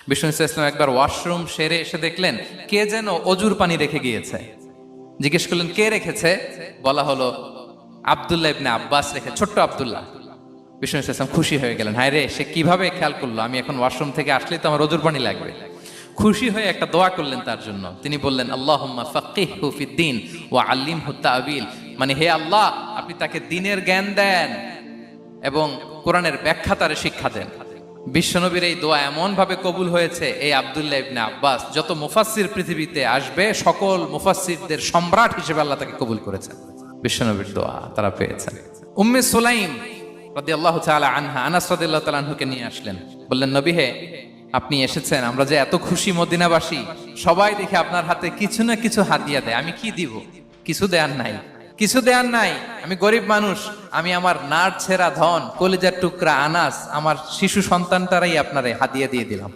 বিষ্ণু ইসলাম একবার ওয়াশরুম সেরে এসে দেখলেন কে যেন অজুর পানি রেখে গিয়েছে। জিজ্ঞেস করলেন কে রেখেছে, বলা হলো আব্দুল্লাহ ইবনে আব্বাস রেখে, ছোট্ট আব্দুল্লাহ। বিষ্ণু ইসলাম খুশি হয়ে গেলেন, হায় রে, সে কিভাবে খেয়াল করলো, আমি এখন ওয়াশরুম থেকে আসলেই তো আমার অজুর পানি লাগবে। খুশি হয়ে একটা দোয়া করলেন তার জন্য। তিনি বললেন আল্লাহুম্মা ফাক্কিহহু ফিদ্দীন ওয়া আল্লিমহু তা'বীল, মানে হে আল্লাহ, আপনি তাকে দ্বীনের জ্ঞান দেন এবং কোরআনের ব্যাখ্যা তারে শিক্ষা দেন। বিশ্বনবীর এই দোয়া এমন ভাবে কবুল হয়েছে, এই আব্দুল্লাহ ইবনে আব্বাস যত মুফাসসির পৃথিবীতে আসবে সকল মুফাসসিরদের সম্রাট হিসেবে আল্লাহ তাকে কবুল করেছেন। বিশ্বনবীর দোয়া তারা পেয়েছেন। উম্মে সুলাইম রাদিয়াল্লাহু তাআলা আনহা আনাস রাদিয়াল্লাহু তাআলা আনহুকে নিয়ে আসলেন, বললেন নবী হে, আপনি এসেছেন, আমরা যে এত খুশি মদিনাবাসী, সবাই দেখে আপনার হাতে কিছু না কিছু হাদিয়া দেয়, আমি কি দিব? কিছু দেয়ার নাই, কিছু দেয়ার নাই, আমি গরিব মানুষ, আমি আমার নাড় ছেঁড়া ধন, কলিজার টুকরা আনাস, আমার শিশু সন্তানটারাই আপনারে হাদিয়া দিয়ে দিলাম।